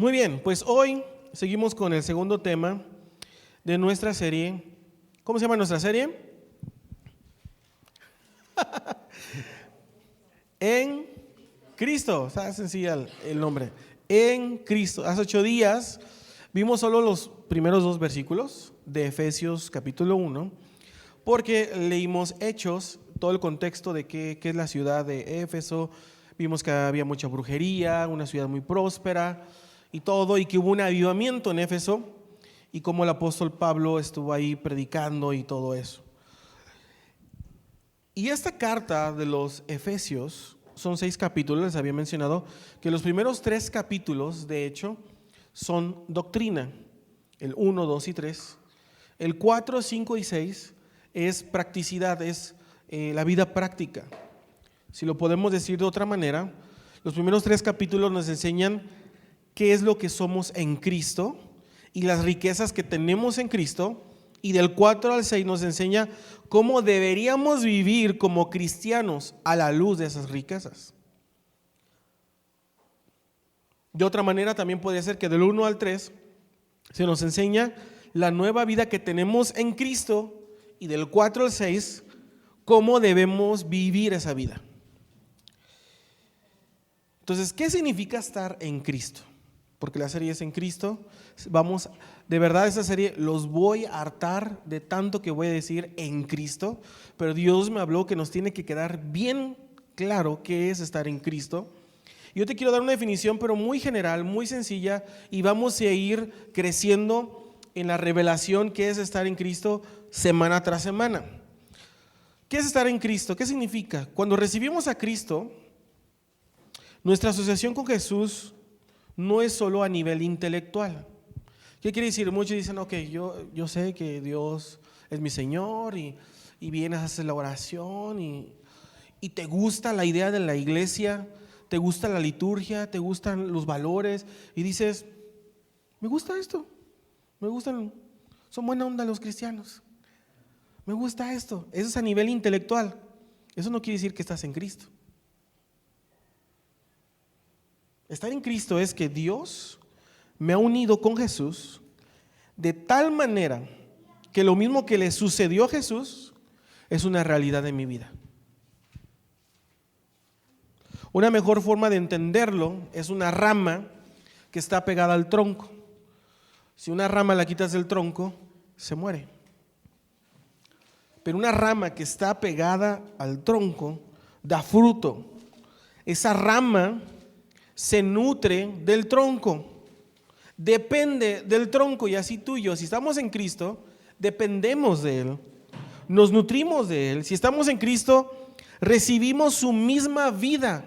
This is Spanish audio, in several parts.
Muy bien, pues hoy seguimos con el segundo tema de nuestra serie. ¿Cómo se llama nuestra serie? En Cristo. Está sencilla el nombre. En Cristo. Hace 8 días vimos solo los primeros 2 versículos de Efesios capítulo 1, porque leímos Hechos, todo el contexto de qué es la ciudad de Éfeso. Vimos que había mucha brujería, una ciudad muy próspera y todo, y que hubo un avivamiento en Éfeso, y cómo el apóstol Pablo estuvo ahí predicando y todo eso. Y esta carta de los Efesios son 6 capítulos. Les había mencionado que los primeros 3 capítulos, de hecho, son doctrina. El 1, 2 y 3. El 4, 5 y 6 es practicidad, es la vida práctica. Si lo podemos decir de otra manera, los primeros 3 capítulos nos enseñan qué es lo que somos en Cristo y las riquezas que tenemos en Cristo, y del 4 al 6 nos enseña cómo deberíamos vivir como cristianos a la luz de esas riquezas. De otra manera también puede ser que del 1 al 3 se nos enseña la nueva vida que tenemos en Cristo, y del 4 al 6 cómo debemos vivir esa vida. Entonces, ¿qué significa estar en Cristo? Porque la serie es en Cristo. Vamos, de verdad esa serie los voy a hartar de tanto que voy a decir en Cristo, pero Dios me habló que nos tiene que quedar bien claro qué es estar en Cristo. Yo te quiero dar una definición, pero muy general, muy sencilla, y vamos a ir creciendo en la revelación que es estar en Cristo semana tras semana. ¿Qué es estar en Cristo? ¿Qué significa? Cuando recibimos a Cristo, nuestra asociación con Jesús no es solo a nivel intelectual. ¿Qué quiere decir? Muchos dicen, ok, yo sé que Dios es mi Señor, y vienes a hacer la oración y te gusta la idea de la iglesia, te gusta la liturgia, te gustan los valores, y dices, me gusta esto, me gustan, son buena onda los cristianos, me gusta esto. Eso es a nivel intelectual. Eso no quiere decir que estás en Cristo. Estar en Cristo es que Dios me ha unido con Jesús de tal manera que lo mismo que le sucedió a Jesús es una realidad en mi vida. Una mejor forma de entenderlo es una rama que está pegada al tronco. Si una rama la quitas del tronco, se muere. Pero una rama que está pegada al tronco da fruto. Esa rama se nutre del tronco, depende del tronco, y así tú y yo, si estamos en Cristo, dependemos de Él, nos nutrimos de Él. Si estamos en Cristo, recibimos su misma vida,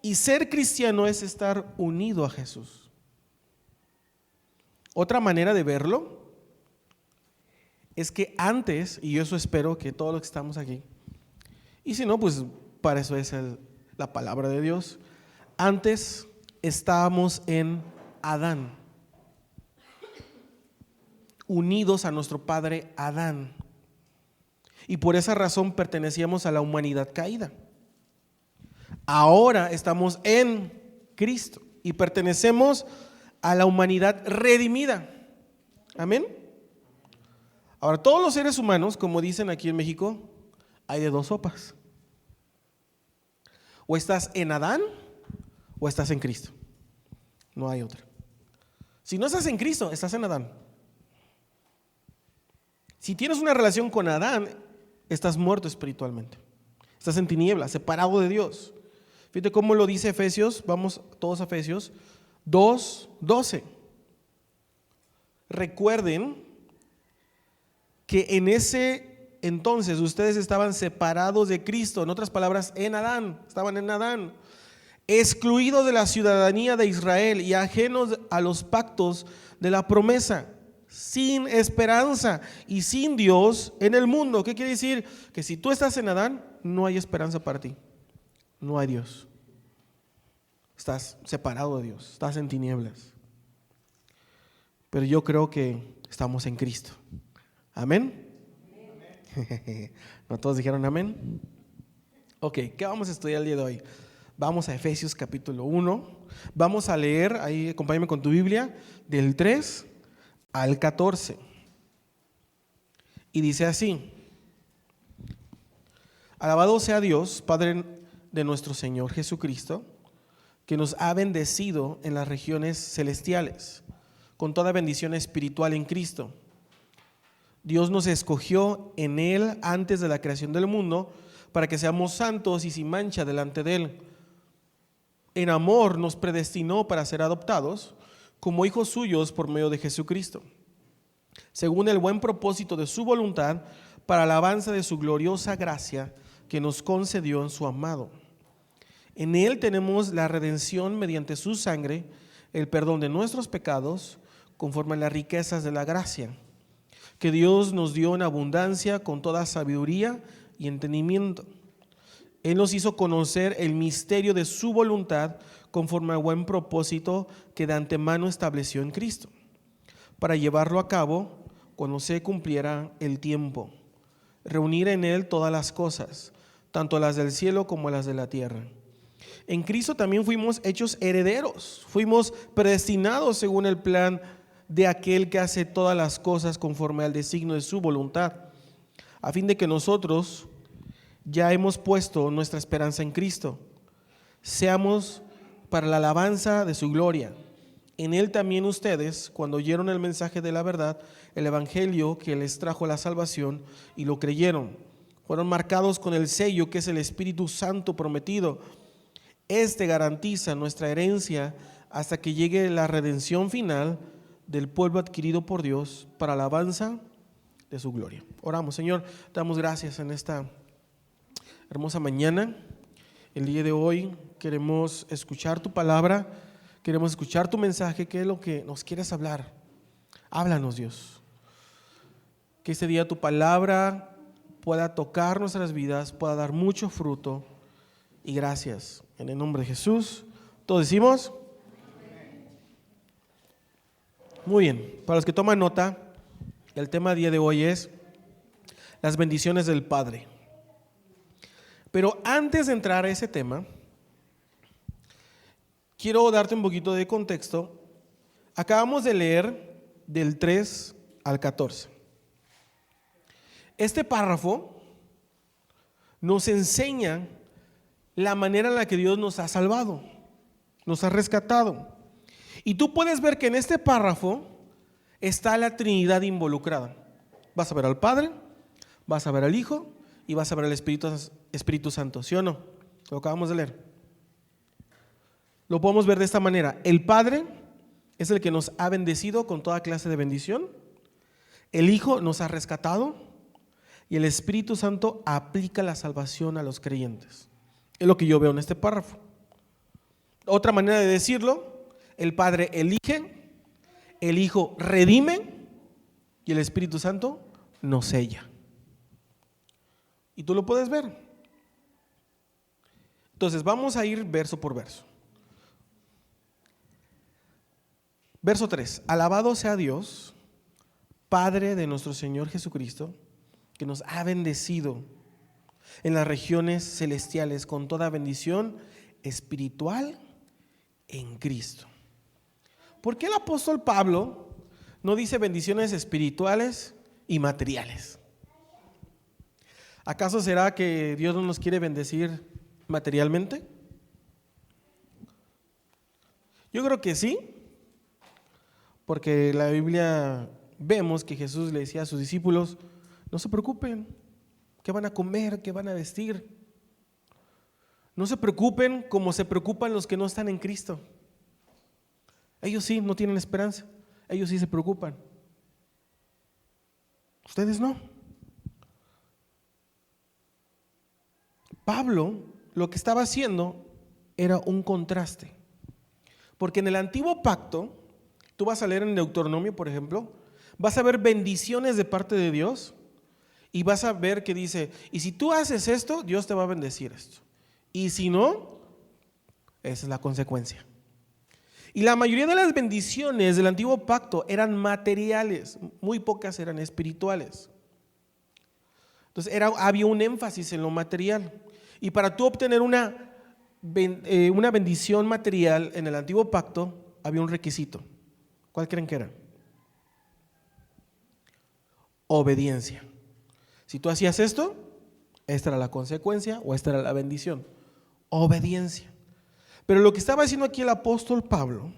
y ser cristiano es estar unido a Jesús. Otra manera de verlo es que antes, y yo eso espero que todos los que estamos aquí, y si no, pues para eso es la palabra de Dios. Antes estábamos en Adán, unidos a nuestro padre Adán, y por esa razón pertenecíamos a la humanidad caída. Ahora estamos en Cristo y pertenecemos a la humanidad redimida. Amén. Ahora, todos los seres humanos, como dicen aquí en México, hay de 2 sopas. O estás en Adán o estás en Cristo. No hay otra. Si no estás en Cristo, estás en Adán. Si tienes una relación con Adán, estás muerto espiritualmente. Estás en tinieblas, separado de Dios. Fíjate cómo lo dice Efesios, vamos todos a Efesios 2:12. Recuerden que en ese entonces ustedes estaban separados de Cristo, en otras palabras, en Adán, estaban en Adán, excluidos de la ciudadanía de Israel y ajenos a los pactos de la promesa, sin esperanza y sin Dios en el mundo. ¿Qué quiere decir? Que si tú estás en Adán, no hay esperanza para ti, no hay Dios. Estás separado de Dios, estás en tinieblas. Pero yo creo que estamos en Cristo. ¿Amén? ¿No todos dijeron amén? Ok, ¿qué vamos a estudiar el día de hoy? Vamos a Efesios capítulo 1. Vamos a leer, ahí acompáñame con tu Biblia, del 3 al 14. Y dice así: Alabado sea Dios, Padre de nuestro Señor Jesucristo, que nos ha bendecido en las regiones celestiales, con toda bendición espiritual en Cristo. Dios nos escogió en Él antes de la creación del mundo, para que seamos santos y sin mancha delante de Él. En amor nos predestinó para ser adoptados como hijos suyos por medio de Jesucristo, según el buen propósito de su voluntad, para alabanza de su gloriosa gracia que nos concedió en su amado. En Él tenemos la redención mediante su sangre, el perdón de nuestros pecados, conforme a las riquezas de la gracia que Dios nos dio en abundancia con toda sabiduría y entendimiento. Él nos hizo conocer el misterio de su voluntad conforme al buen propósito que de antemano estableció en Cristo, para llevarlo a cabo cuando se cumpliera el tiempo, reunir en Él todas las cosas, tanto las del cielo como las de la tierra. En Cristo también fuimos hechos herederos, fuimos predestinados según el plan de aquel que hace todas las cosas conforme al designio de su voluntad, a fin de que nosotros ya hemos puesto nuestra esperanza en Cristo, seamos para la alabanza de su gloria. En Él también ustedes, cuando oyeron el mensaje de la verdad, el evangelio que les trajo la salvación, y lo creyeron, fueron marcados con el sello que es el Espíritu Santo prometido. Este garantiza nuestra herencia hasta que llegue la redención final del pueblo adquirido por Dios para alabanza de su gloria. Oramos. Señor, te damos gracias en esta hermosa mañana. El día de hoy queremos escuchar tu palabra, queremos escuchar tu mensaje. ¿Qué es lo que nos quieres hablar? Háblanos, Dios. Que este día tu palabra pueda tocar nuestras vidas, pueda dar mucho fruto. Y gracias. En el nombre de Jesús. ¿Todos decimos? Muy bien. Para los que toman nota, el tema del día de hoy es las bendiciones del Padre. Pero antes de entrar a ese tema, quiero darte un poquito de contexto. Acabamos de leer del 3 al 14. Este párrafo nos enseña la manera en la que Dios nos ha salvado, nos ha rescatado. Y tú puedes ver que en este párrafo está la Trinidad involucrada. Vas a ver al Padre, vas a ver al Hijo y vas a ver al Espíritu Santo, ¿sí o no? Lo acabamos de leer. Lo podemos ver de esta manera. El Padre es el que nos ha bendecido con toda clase de bendición. El Hijo nos ha rescatado y el Espíritu Santo aplica la salvación a los creyentes. Es lo que yo veo en este párrafo. Otra manera de decirlo: el Padre elige, el Hijo redime y el Espíritu Santo nos sella. Y tú lo puedes ver. Entonces vamos a ir verso por verso. Verso 3. Alabado sea Dios, Padre de nuestro Señor Jesucristo, que nos ha bendecido en las regiones celestiales con toda bendición espiritual en Cristo. ¿Por qué el apóstol Pablo no dice bendiciones espirituales y materiales? ¿Acaso será que Dios no nos quiere bendecir materialmente? Yo creo que sí, porque en la Biblia vemos que Jesús le decía a sus discípulos: no se preocupen, ¿qué van a comer? ¿Qué van a vestir? No se preocupen como se preocupan los que no están en Cristo. Ellos sí no tienen esperanza, ellos sí se preocupan. Ustedes no. Pablo lo que estaba haciendo era un contraste, porque en el antiguo pacto, tú vas a leer en Deuteronomio, por ejemplo, vas a ver bendiciones de parte de Dios y vas a ver que dice: y si tú haces esto, Dios te va a bendecir esto, y si no, esa es la consecuencia. Y la mayoría de las bendiciones del antiguo pacto eran materiales, muy pocas eran espirituales. Entonces había un énfasis en lo material. Y para tú obtener una una bendición material en el antiguo pacto había un requisito. ¿Cuál creen que era? Obediencia. Si tú hacías esto, esta era la consecuencia o esta era la bendición. Obediencia. Pero lo que estaba haciendo aquí el apóstol Pablo,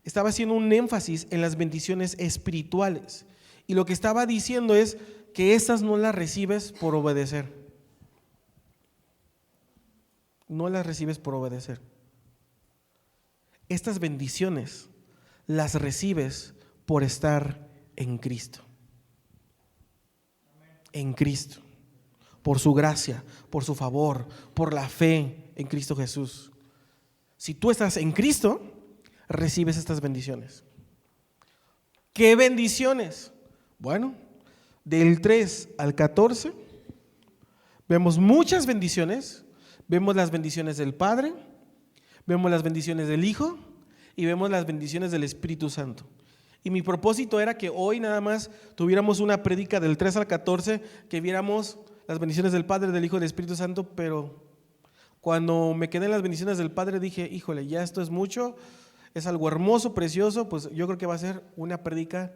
estaba haciendo un énfasis en las bendiciones espirituales. Y lo que estaba diciendo es que estas no las recibes por obedecer. No las recibes por obedecer. Estas bendiciones las recibes por estar en Cristo. En Cristo. Por su gracia, por su favor, por la fe en Cristo Jesús. Si tú estás en Cristo, recibes estas bendiciones. ¿Qué bendiciones? Bueno, del 3 al 14 vemos muchas bendiciones. Vemos las bendiciones del Padre, vemos las bendiciones del Hijo y vemos las bendiciones del Espíritu Santo. Y mi propósito era que hoy nada más tuviéramos una prédica del 3 al 14, que viéramos las bendiciones del Padre, del Hijo y del Espíritu Santo, pero cuando me quedé en las bendiciones del Padre dije, híjole, ya esto es mucho, es algo hermoso, precioso, pues yo creo que va a ser una prédica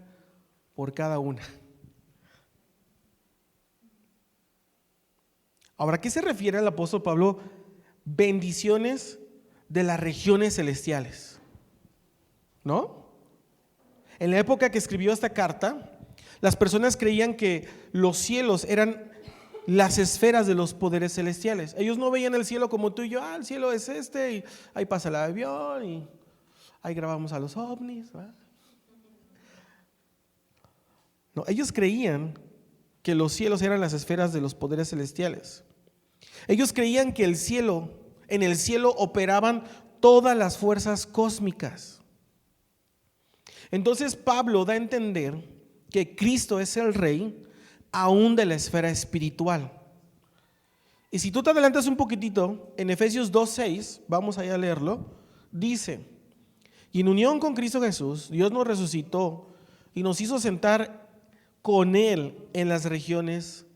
por cada una. Ahora, ¿a qué se refiere el apóstol Pablo? Bendiciones de las regiones celestiales, ¿no? En la época que escribió esta carta, las personas creían que los cielos eran las esferas de los poderes celestiales. Ellos no veían el cielo como tú y yo, el cielo es este, y ahí pasa el avión, y ahí grabamos a los ovnis, ¿verdad? No, ellos creían que los cielos eran las esferas de los poderes celestiales. Ellos creían que en el cielo operaban todas las fuerzas cósmicas. Entonces Pablo da a entender que Cristo es el Rey aún de la esfera espiritual. Y si tú te adelantas un poquitito, en Efesios 2:6, vamos allá a leerlo, dice: y en unión con Cristo Jesús, Dios nos resucitó y nos hizo sentar con Él en las regiones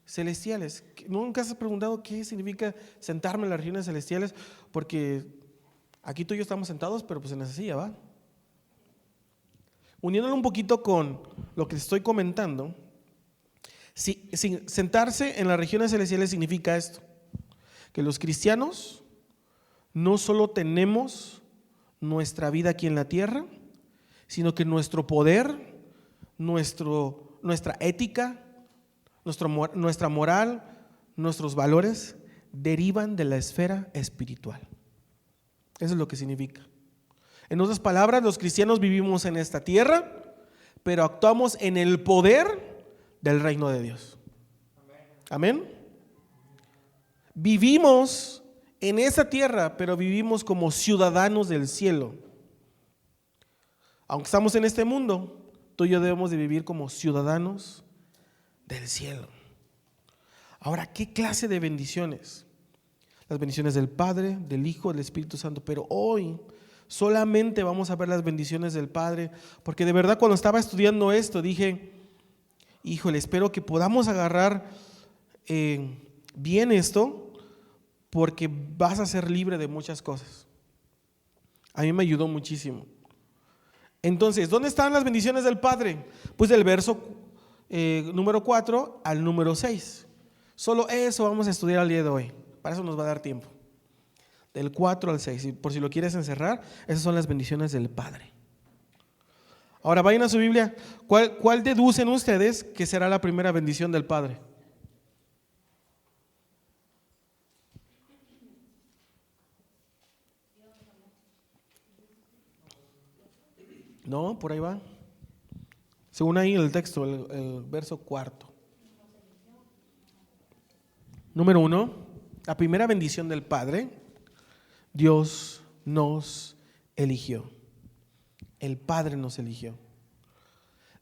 celestiales. ¿Nunca has preguntado qué significa sentarme en las regiones celestiales? Porque aquí tú y yo estamos sentados, pero pues en esa silla, ¿va? Uniéndolo un poquito con lo que estoy comentando, sentarse en las regiones celestiales significa esto: que los cristianos no solo tenemos nuestra vida aquí en la tierra, sino que nuestro poder, nuestra ética, nuestra moral, nuestros valores derivan de la esfera espiritual. Eso es lo que significa. En otras palabras, los cristianos vivimos en esta tierra, pero actuamos en el poder del reino de Dios. Amén. Vivimos en esta tierra, pero vivimos como ciudadanos del cielo. Aunque estamos en este mundo, tú y yo debemos de vivir como ciudadanos del cielo. Ahora, ¿qué clase de bendiciones? Las bendiciones del Padre, del Hijo, del Espíritu Santo. Pero hoy solamente vamos a ver las bendiciones del Padre, porque de verdad cuando estaba estudiando esto dije, híjole, espero que podamos agarrar bien esto, porque vas a ser libre de muchas cosas. A mí me ayudó muchísimo. Entonces, ¿dónde están las bendiciones del Padre? Pues del verso número 4 al número 6. Solo eso vamos a estudiar al día de hoy. Para eso nos va a dar tiempo. Del 4 al 6. Y por si lo quieres encerrar, esas son las bendiciones del Padre. Ahora vayan a su Biblia. ¿Cuál deducen ustedes que será la primera bendición del Padre? No, por ahí va. Según ahí el texto, el verso 4. Número 1, la primera bendición del Padre: Dios nos eligió. El Padre nos eligió.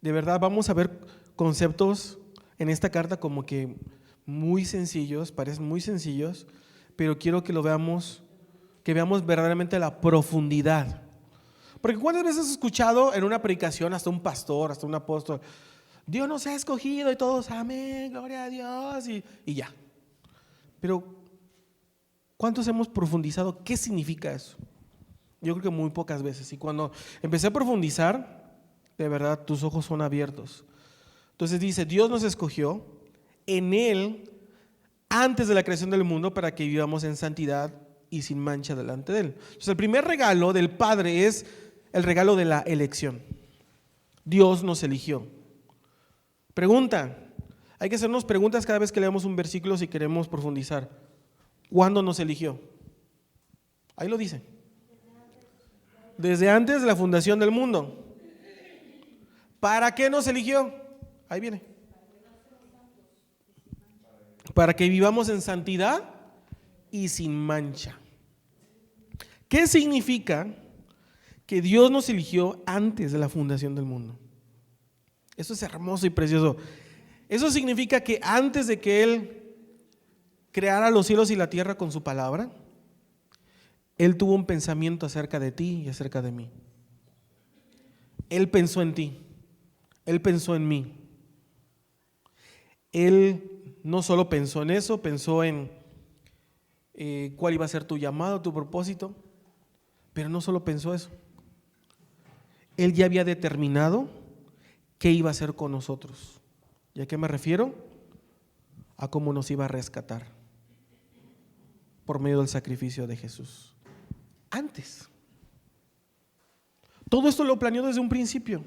De verdad vamos a ver conceptos en esta carta como que muy sencillos, parecen muy sencillos, pero quiero que lo veamos, que veamos verdaderamente la profundidad. Porque ¿cuántas veces has escuchado en una predicación hasta un pastor, hasta un apóstol, Dios nos ha escogido y todos, amén, gloria a Dios, y ya? Pero ¿Cuántos hemos profundizado qué significa eso? Yo creo que muy pocas veces. Y cuando empecé a profundizar, de verdad, tus ojos son abiertos. Entonces dice, Dios nos escogió en Él antes de la creación del mundo para que vivamos en santidad y sin mancha delante de Él. Entonces el primer regalo del Padre es el regalo de la elección. Dios nos eligió. Pregunta, hay que hacernos preguntas cada vez que leemos un versículo si queremos profundizar. ¿Cuándo nos eligió? Ahí lo dice. Desde antes de la fundación del mundo. ¿Para qué nos eligió? Ahí viene. Para que vivamos en santidad y sin mancha. ¿Qué significa que Dios nos eligió antes de la fundación del mundo? Eso es hermoso y precioso. Eso significa que antes de que Él creara los cielos y la tierra con su palabra, Él tuvo un pensamiento acerca de ti y acerca de mí. Él pensó en ti, Él pensó en mí. Él no solo pensó en eso, pensó en cuál iba a ser tu llamado, tu propósito, pero no solo pensó eso. Él ya había determinado qué iba a hacer con nosotros. ¿Y a qué me refiero? A cómo nos iba a rescatar por medio del sacrificio de Jesús. Antes. Todo esto lo planeó desde un principio.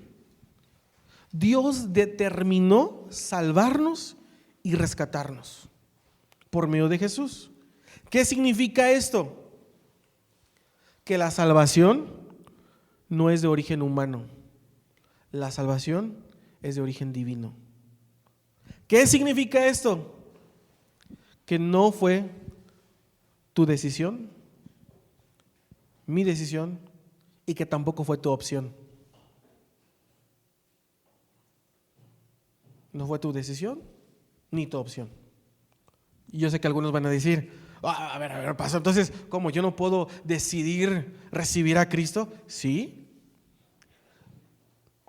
Dios determinó salvarnos y rescatarnos por medio de Jesús. ¿Qué significa esto? Que la salvación no es de origen humano. La salvación es de origen divino. ¿Qué significa esto? Que no fue tu decisión, mi decisión, y que tampoco fue tu opción. No fue tu decisión ni tu opción. Y yo sé que algunos van a decir, a ver, pastor, entonces, ¿cómo yo no puedo decidir recibir a Cristo? Sí,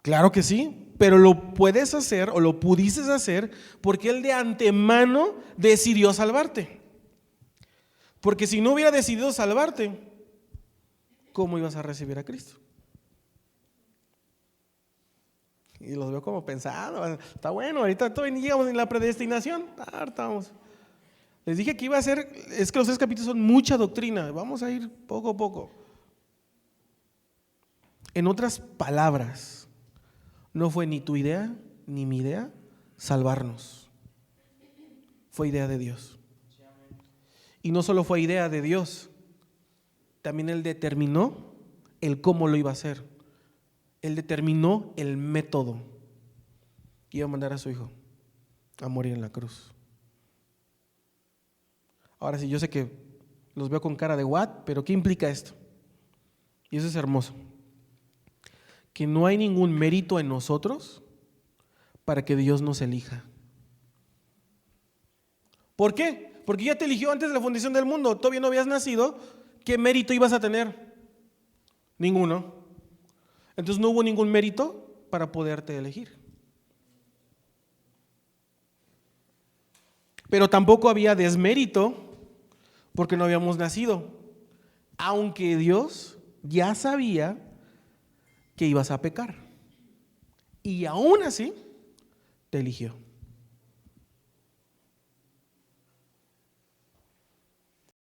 claro que sí, pero lo puedes hacer o lo pudiste hacer porque Él de antemano decidió salvarte. Porque si no hubiera decidido salvarte, ¿cómo ibas a recibir a Cristo? Y los veo como pensando, está bueno, ahorita todavía ni llegamos en la predestinación. Estamos. Les dije que iba a ser, es que los 3 capítulos son mucha doctrina, vamos a ir poco a poco. En otras palabras, no fue ni tu idea ni mi idea salvarnos, fue idea de Dios. Y no solo fue idea de Dios, también Él determinó el cómo lo iba a hacer. Él determinó el método. Iba a mandar a su hijo a morir en la cruz. Ahora sí, yo sé que los veo con cara de what, pero ¿qué implica esto? Y eso es hermoso. Que no hay ningún mérito en nosotros para que Dios nos elija. ¿Por qué? Porque ya te eligió antes de la fundación del mundo. Todavía no habías nacido. ¿Qué mérito ibas a tener? Ninguno. Entonces no hubo ningún mérito para poderte elegir. Pero tampoco había desmérito porque no habíamos nacido. Aunque Dios ya sabía que ibas a pecar. Y aún así te eligió.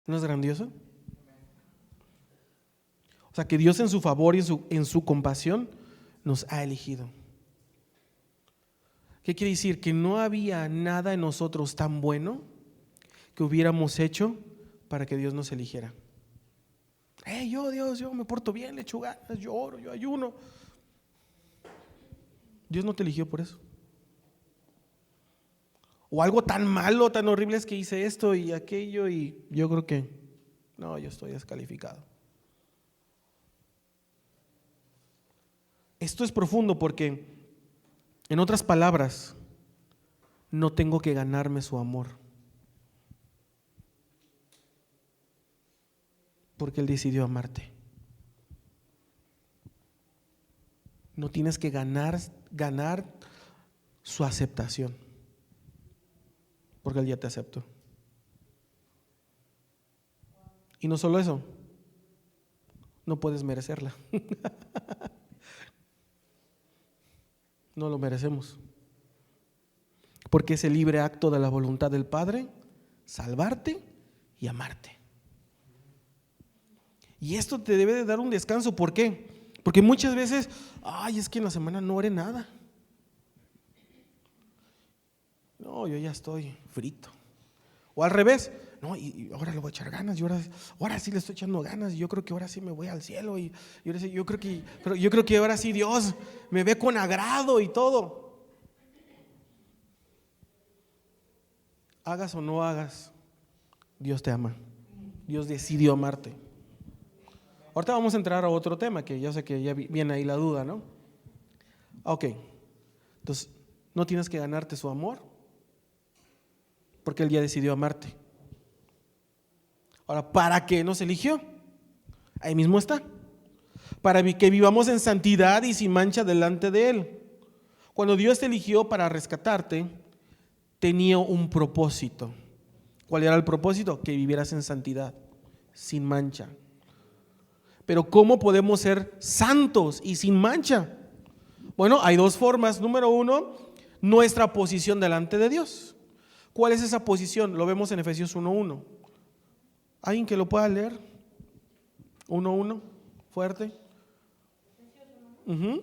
¿No es grandioso? O sea, que Dios en su favor y en su compasión nos ha elegido. ¿Qué quiere decir? Que no había nada en nosotros tan bueno que hubiéramos hecho para que Dios nos eligiera. Dios, yo me porto bien, le echo ganas, yo oro, yo ayuno. Dios no te eligió por eso. O algo tan malo, tan horrible es que hice esto y aquello y yo creo que no, yo estoy descalificado. Esto es profundo porque, en otras palabras, no tengo que ganarme su amor. Porque Él decidió amarte. No tienes que ganar su aceptación. Porque Él ya te aceptó. Y no solo eso, no puedes merecerla. No lo merecemos. Porque es el libre acto de la voluntad del Padre salvarte y amarte. Y esto te debe de dar un descanso. ¿Por qué? Porque muchas veces, es que en la semana no haré nada. No, yo ya estoy frito. O al revés, no, y ahora le voy a echar ganas, y ahora sí le estoy echando ganas, y yo creo que ahora sí me voy al cielo, y yo creo que ahora sí Dios me ve con agrado y todo. Hagas o no hagas, Dios te ama. Dios decidió amarte. Ahorita vamos a entrar a otro tema, que yo sé que ya viene ahí la duda, ¿no? Ok, entonces no tienes que ganarte su amor, porque Él ya decidió amarte. Ahora, ¿para qué nos eligió? Ahí mismo está. Para que vivamos en santidad y sin mancha delante de Él. Cuando Dios te eligió para rescatarte, tenía un propósito. ¿Cuál era el propósito? Que vivieras en santidad, sin mancha. Pero ¿cómo podemos ser santos y sin mancha? Bueno, hay dos formas. Número uno, nuestra posición delante de Dios. ¿Cuál es esa posición? Lo vemos en Efesios 1:1. ¿Alguien que lo pueda leer? 1:1, fuerte. Uh-huh.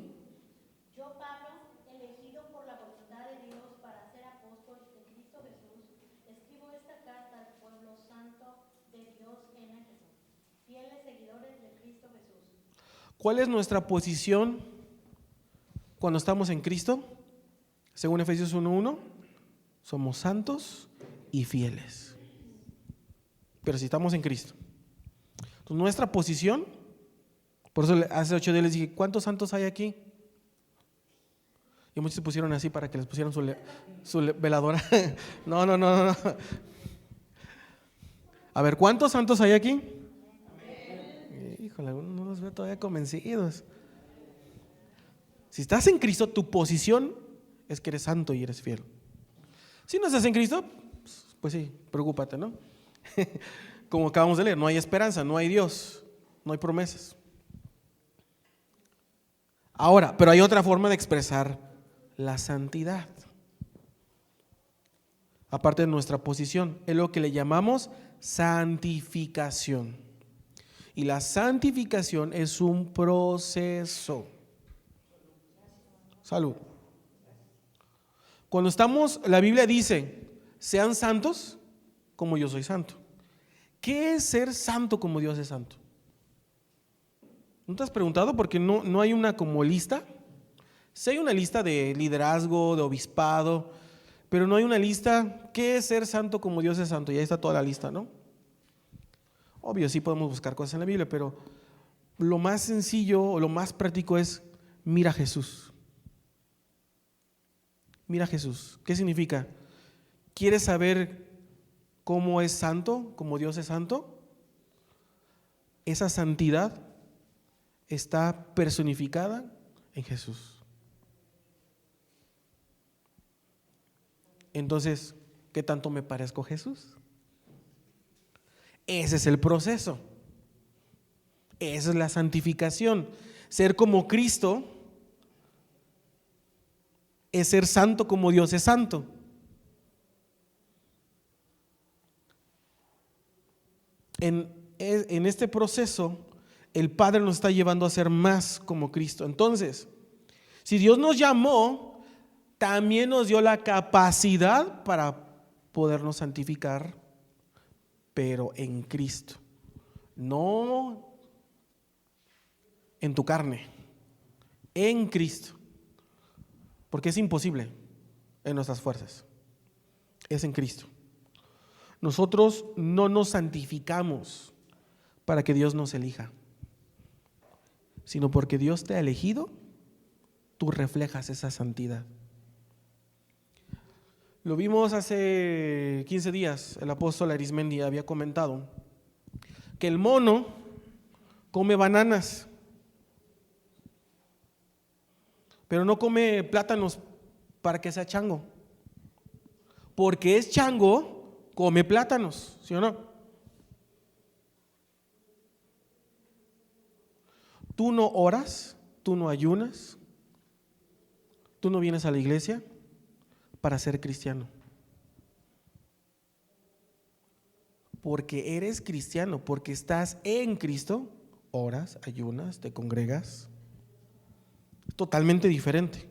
Yo, Pablo, elegido por la voluntad de Dios para ser apóstol de Cristo Jesús, escribo esta carta al pueblo santo de Dios en Éfeso, fieles seguidores de Cristo Jesús. ¿Cuál es nuestra posición cuando estamos en Cristo? Según Efesios 1:1, somos santos y fieles. Pero si estamos en Cristo. Entonces, nuestra posición, por eso hace 8 días les dije, ¿cuántos santos hay aquí? Y muchos se pusieron así para que les pusieran su veladora. No. A ver, ¿cuántos santos hay aquí? Híjole, no los veo todavía convencidos. Si estás en Cristo, tu posición es que eres santo y eres fiel. Si no estás en Cristo, pues sí, preocúpate, ¿no? Como acabamos de leer, no hay esperanza, no hay Dios, no hay promesas. Ahora, pero hay otra forma de expresar la santidad. Aparte de nuestra posición, es lo que le llamamos santificación. Y la santificación es un proceso. Salud. Cuando estamos, la Biblia dice, sean santos como yo soy santo. ¿Qué es ser santo como Dios es santo? ¿No te has preguntado? Porque no hay una como lista. Sí hay una lista de liderazgo, de obispado, pero no hay una lista, ¿qué es ser santo como Dios es santo? Y ahí está toda la lista, ¿no? Obvio, sí podemos buscar cosas en la Biblia, pero lo más sencillo o lo más práctico es, mira a Jesús. Mira a Jesús. ¿Qué significa? ¿Quieres saber cómo es santo, cómo Dios es santo? Esa santidad está personificada en Jesús. Entonces, ¿qué tanto me parezco a Jesús? Ese es el proceso. Esa es la santificación. Ser como Cristo es ser santo como Dios es santo. En este proceso, el Padre nos está llevando a ser más como Cristo. Entonces, si Dios nos llamó, también nos dio la capacidad para podernos santificar, pero en Cristo, no en tu carne, en Cristo, porque es imposible en nuestras fuerzas, es en Cristo. Nosotros no nos santificamos para que Dios nos elija, sino porque Dios te ha elegido, tú reflejas esa santidad. Lo vimos hace 15 días, el apóstol Arismendi había comentado que el mono come bananas, pero no come plátanos para que sea chango, porque es chango, come plátanos, ¿sí o no? Tú no oras, tú no ayunas, tú no vienes a la iglesia para ser cristiano. Porque eres cristiano, porque estás en Cristo, oras, ayunas, te congregas. Totalmente diferente.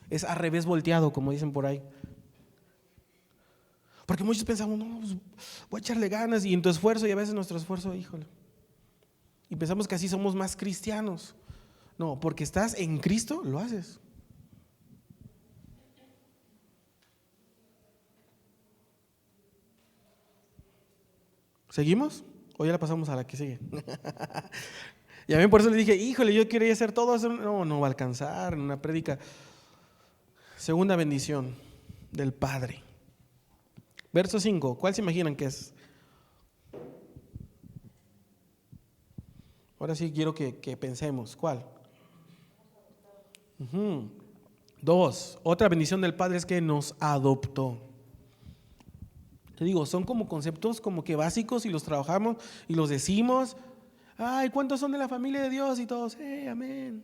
Es al revés volteado, como dicen por ahí. Porque muchos pensamos, no, pues voy a echarle ganas, y en tu esfuerzo, y a veces nuestro esfuerzo, híjole. Y pensamos que así somos más cristianos. No, porque estás en Cristo, lo haces. ¿Seguimos? ¿O ya la pasamos a la que sigue? Y a mí por eso le dije, híjole, yo quería hacer todo eso. No, no va a alcanzar en una prédica. Segunda bendición del Padre. Verso 5, ¿cuál se imaginan que es? Ahora sí quiero que pensemos, ¿cuál? 2, otra bendición del Padre es que nos adoptó. Te digo, son como conceptos como que básicos y los trabajamos y los decimos. Ay, ¿cuántos son de la familia de Dios? Y todos, amén.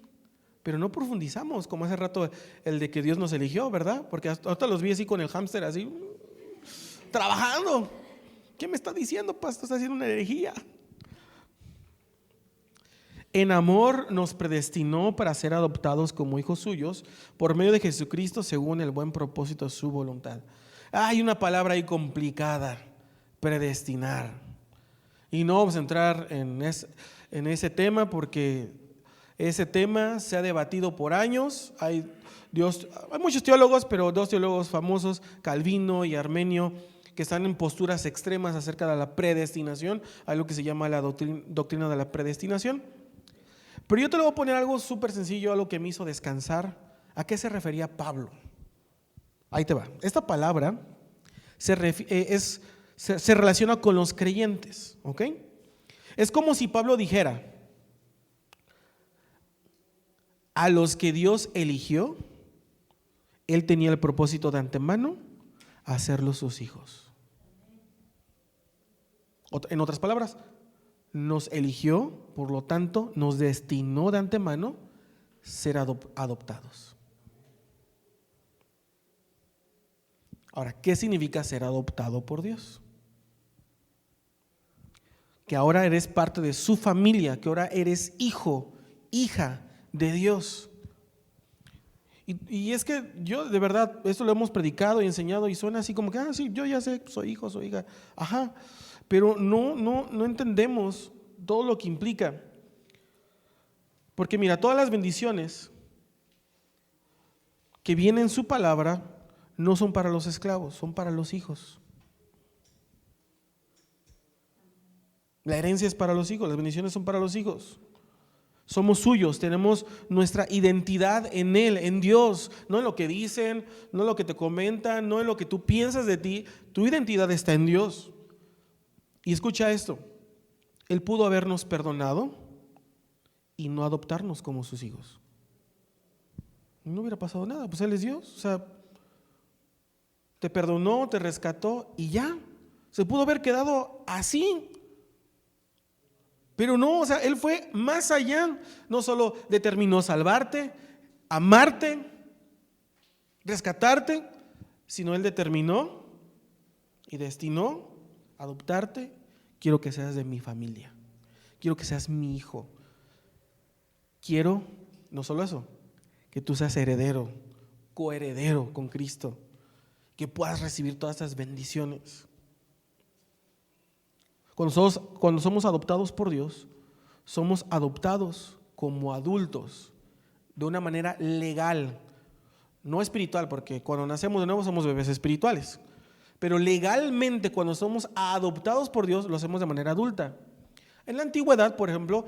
Pero no profundizamos, como hace rato el de que Dios nos eligió, ¿verdad? Porque hasta los vi así con el hámster, así, trabajando. ¿Qué me está diciendo, pastor? Está haciendo una herejía. En amor nos predestinó para ser adoptados como hijos suyos por medio de Jesucristo según el buen propósito de su voluntad. Hay una palabra ahí complicada, predestinar. Y no vamos a entrar en ese tema porque ese tema se ha debatido por años. Hay muchos teólogos, pero 2 teólogos famosos, Calvino y Armenio, que están en posturas extremas acerca de la predestinación, algo que se llama la doctrina de la predestinación. Pero yo te lo voy a poner algo súper sencillo, algo que me hizo descansar. ¿A qué se refería Pablo? Ahí te va. Esta palabra se relaciona con los creyentes, ¿ok? Es como si Pablo dijera: a los que Dios eligió, Él tenía el propósito de antemano hacerlos sus hijos. En otras palabras, nos eligió, por lo tanto, nos destinó de antemano ser adoptados. Ahora, ¿qué significa ser adoptado por Dios? Que ahora eres parte de su familia, que ahora eres hijo, hija de Dios. Y es que yo de verdad, esto lo hemos predicado y enseñado y suena así como que, sí, yo ya sé, soy hijo, soy hija. Ajá, pero no entendemos todo lo que implica. Porque mira, todas las bendiciones que vienen en su palabra no son para los esclavos, son para los hijos. La herencia es para los hijos, las bendiciones son para los hijos. Somos suyos, tenemos nuestra identidad en Él, en Dios, no en lo que dicen, no en lo que te comentan, no en lo que tú piensas de ti. Tu identidad está en Dios. Y escucha esto, Él pudo habernos perdonado y no adoptarnos como sus hijos. No hubiera pasado nada, pues Él es Dios, o sea, te perdonó, te rescató y ya, se pudo haber quedado así. Pero no, o sea, Él fue más allá, no solo determinó salvarte, amarte, rescatarte, sino Él determinó y destinó adoptarte. Quiero que seas de mi familia, quiero que seas mi hijo, quiero, no solo eso, que tú seas heredero, coheredero con Cristo, que puedas recibir todas estas bendiciones. Cuando somos adoptados por Dios, somos adoptados como adultos de una manera legal, no espiritual, porque cuando nacemos de nuevo somos bebés espirituales, pero legalmente cuando somos adoptados por Dios lo hacemos de manera adulta. En la antigüedad, por ejemplo,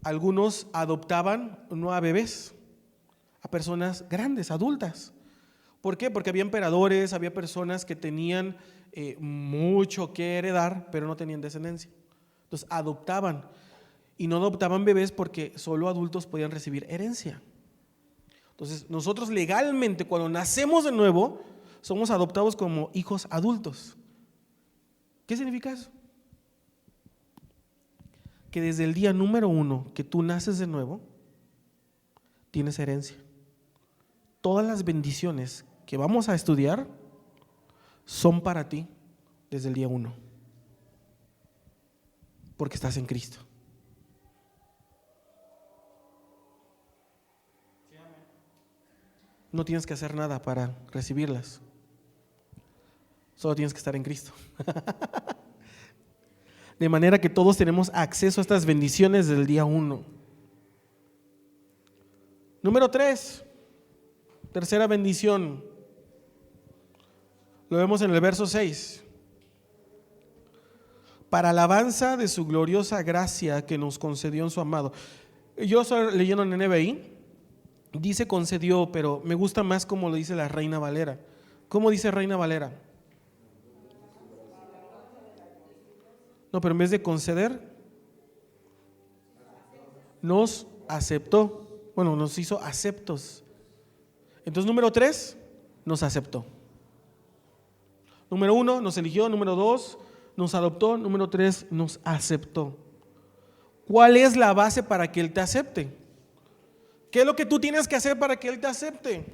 algunos adoptaban no a bebés, a personas grandes, adultas. ¿Por qué? Porque había emperadores, había personas que tenían mucho que heredar, pero no tenían descendencia. Entonces adoptaban, y no adoptaban bebés porque solo adultos podían recibir herencia. Entonces nosotros legalmente cuando nacemos de nuevo somos adoptados como hijos adultos. ¿Qué significa eso? Que desde el día número 1 que tú naces de nuevo, tienes herencia. Todas las bendiciones que vamos a estudiar son para ti desde el día 1, porque estás en Cristo. No tienes que hacer nada para recibirlas, solo tienes que estar en Cristo. De manera que todos tenemos acceso a estas bendiciones del día 1. Número 3, tercera bendición. Lo vemos en el verso 6. Para alabanza de su gloriosa gracia que nos concedió en su amado. Yo estoy leyendo en NBI, dice concedió, pero me gusta más como lo dice la Reina Valera. ¿Cómo dice Reina Valera? No, pero en vez de conceder, nos aceptó. Bueno, nos hizo aceptos. Entonces, número 3, nos aceptó. Número 1, nos eligió. Número 2, nos adoptó. Número 3, nos aceptó. ¿Cuál es la base para que Él te acepte? ¿Qué es lo que tú tienes que hacer para que Él te acepte?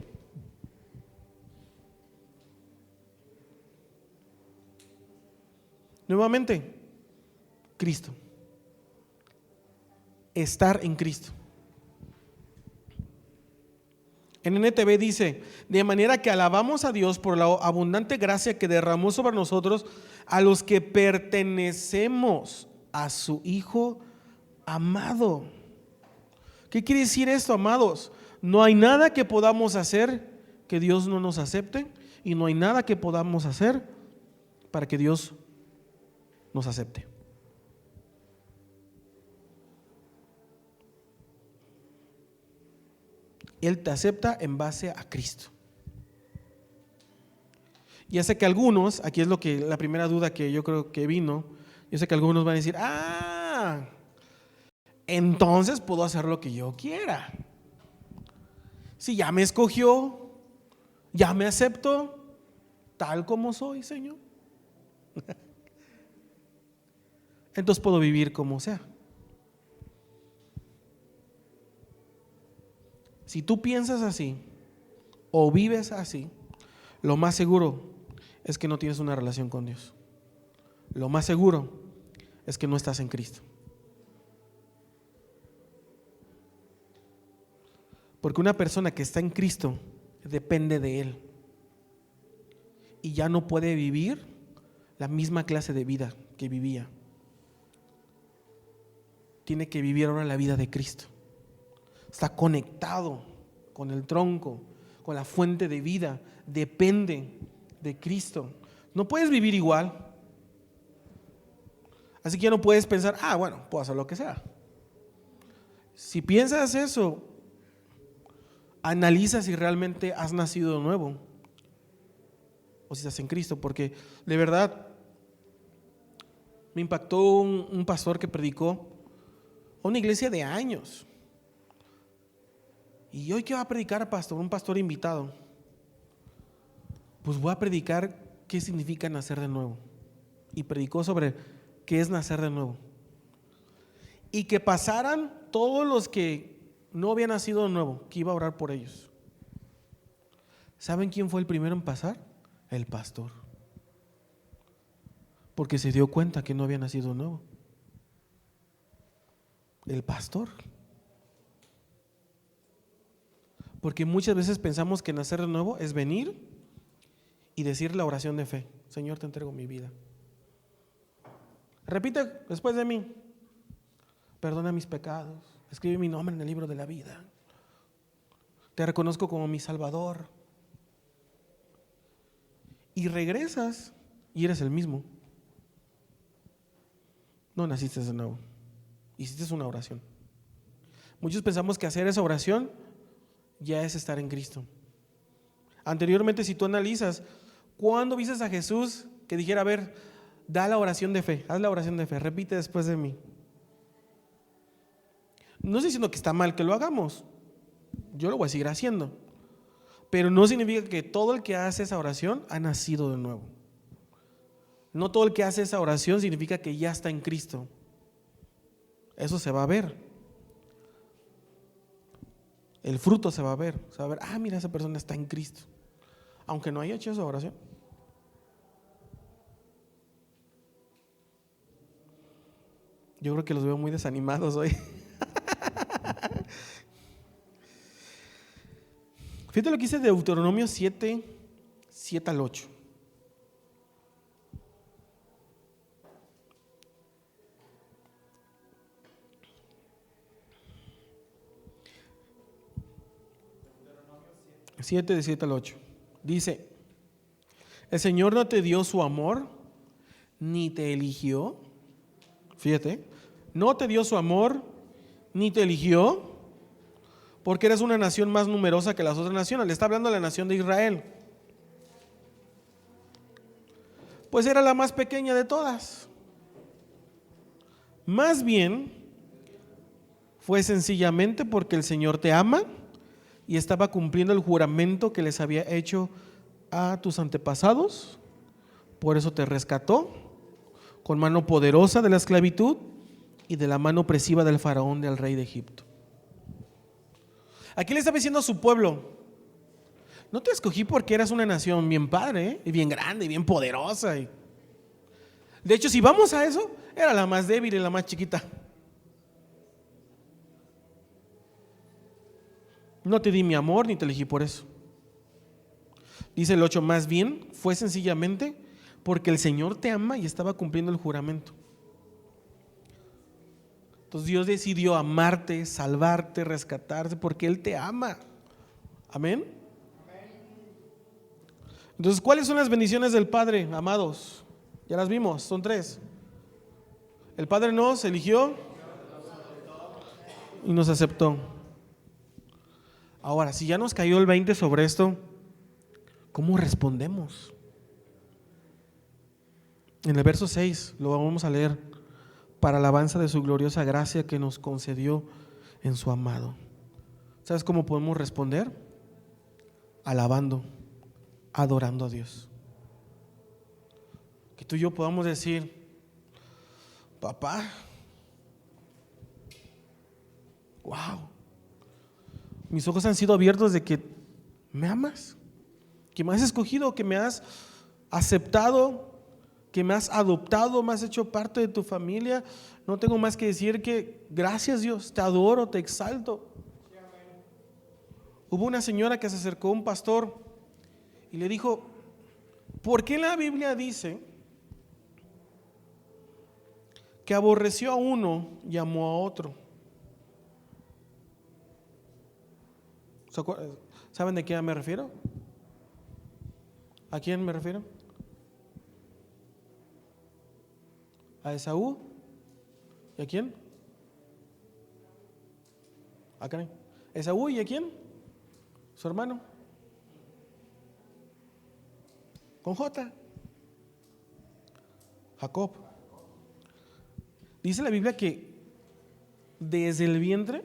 Nuevamente, Cristo. Estar en Cristo. En NTV dice, de manera que alabamos a Dios por la abundante gracia que derramó sobre nosotros a los que pertenecemos a su Hijo amado. ¿Qué quiere decir esto, amados? No hay nada que podamos hacer que Dios no nos acepte, y no hay nada que podamos hacer para que Dios nos acepte. Él te acepta en base a Cristo. Ya sé que algunos, aquí es la primera duda que yo creo que vino, yo sé que algunos van a decir, entonces puedo hacer lo que yo quiera. Si ya me escogió, ya me aceptó, tal como soy, Señor. Entonces puedo vivir como sea. Si tú piensas así o vives así, lo más seguro es que no tienes una relación con Dios. Lo más seguro es que no estás en Cristo. Porque una persona que está en Cristo depende de Él y ya no puede vivir la misma clase de vida que vivía. Tiene que vivir ahora la vida de Cristo. Está conectado con el tronco, con la fuente de vida, depende de Cristo. No puedes vivir igual. Así que ya no puedes pensar, bueno, puedo hacer lo que sea. Si piensas eso, analiza si realmente has nacido de nuevo o si estás en Cristo, porque de verdad me impactó un pastor que predicó a una iglesia de años. ¿Y hoy qué va a predicar, pastor? Un pastor invitado. Pues voy a predicar qué significa nacer de nuevo. Y predicó sobre qué es nacer de nuevo. Y que pasaran todos los que no habían nacido de nuevo, que iba a orar por ellos. ¿Saben quién fue el primero en pasar? El pastor. Porque se dio cuenta que no había nacido de nuevo. El pastor. Porque muchas veces pensamos que nacer de nuevo es venir y decir la oración de fe. Señor, te entrego mi vida. Repite después de mí. Perdona mis pecados. Escribe mi nombre en el libro de la vida. Te reconozco como mi Salvador. Y regresas y eres el mismo. No naciste de nuevo. Hiciste una oración. Muchos pensamos que hacer esa oración ya es estar en Cristo. Anteriormente, si tú analizas, ¿cuándo viste a Jesús que dijera, a ver, da la oración de fe, haz la oración de fe, repite después de mí? No estoy diciendo que está mal que lo hagamos, yo lo voy a seguir haciendo, pero no significa que todo el que hace esa oración ha nacido de nuevo. No todo el que hace esa oración significa que ya está en Cristo. Eso se va a ver. el fruto se va a ver. Se va a ver, ah, mira, esa persona está en Cristo, aunque no haya hecho esa oración. Yo creo que los veo muy desanimados hoy. Fíjate lo que dice Deuteronomio 7, 7 al 8. De 7 al 8. Dice: el Señor no te dio su amor, ni te eligió. Fíjate, no te dio su amor, ni te eligió, porque eres una nación más numerosa que las otras naciones. Le está hablando a la nación de Israel. Pues era la más pequeña de todas. Más bien, fue sencillamente porque el Señor te ama y estaba cumpliendo el juramento que les había hecho a tus antepasados. Por eso te rescató con mano poderosa de la esclavitud y de la mano opresiva del faraón, del rey de Egipto. Aquí le está diciendo a su pueblo: no te escogí porque eras una nación bien padre, y bien grande, y bien poderosa. De hecho, si vamos a eso, era la más débil y la más chiquita. No te di mi amor ni te elegí por eso. Dice el 8, más bien fue sencillamente porque el Señor te ama y estaba cumpliendo el juramento. Entonces Dios decidió amarte, salvarte, rescatarte, porque Él te ama. Amén. Entonces, ¿cuáles son las bendiciones del Padre, amados? Ya las vimos, son 3. El Padre nos eligió y nos aceptó. Ahora, si ya nos cayó el 20 sobre esto, ¿cómo respondemos? En el verso 6 lo vamos a leer: para alabanza de su gloriosa gracia que nos concedió en su amado. ¿Sabes cómo podemos responder? Alabando, adorando a Dios. Que tú y yo podamos decir: papá, wow, mis ojos han sido abiertos de que me amas, que me has escogido, que me has aceptado, que me has adoptado, me has hecho parte de tu familia. No tengo más que decir que gracias, Dios, te adoro, te exalto. Hubo una señora que se acercó a un pastor y le dijo: ¿por qué la Biblia dice que aborreció a uno y amó a otro? ¿Saben de quién me refiero? ¿A quién me refiero? ¿A Esaú? ¿Y a quién? ¿A quién? ¿Esaú y a quién? Su hermano. Con J. Jacob. Dice la Biblia que desde el vientre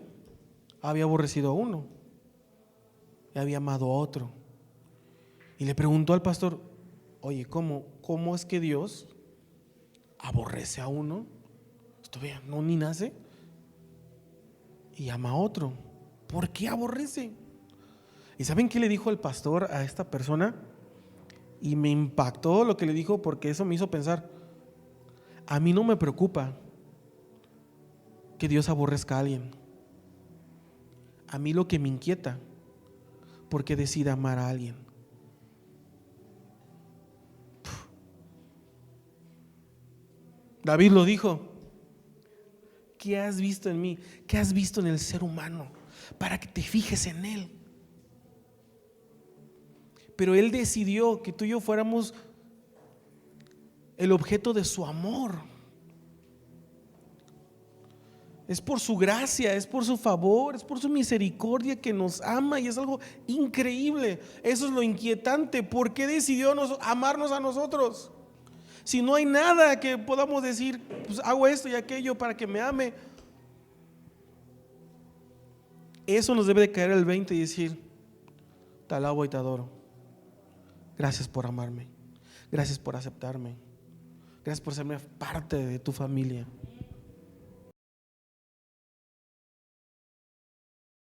había aborrecido a uno y había amado a otro. Y le preguntó al pastor: oye, ¿cómo es que Dios aborrece a uno? Todavía no ni nace y ama a otro. ¿Por qué aborrece? ¿Y saben qué le dijo el pastor a esta persona? Y me impactó lo que le dijo, porque eso me hizo pensar: a mí no me preocupa que Dios aborrezca a alguien. A mí lo que me inquieta, porque decida amar a alguien. David lo dijo: ¿qué has visto en mí? ¿Qué has visto en el ser humano para que te fijes en él? Pero él decidió que tú y yo fuéramos el objeto de su amor. Es por su gracia, es por su favor, es por su misericordia que nos ama, y es algo increíble. Eso es lo inquietante. ¿Por qué decidió amarnos a nosotros? Si no hay nada que podamos decir, pues hago esto y aquello para que me ame. Eso nos debe de caer el 20 y decir: te alabo y te adoro. Gracias por amarme. Gracias por aceptarme. Gracias por serme parte de tu familia.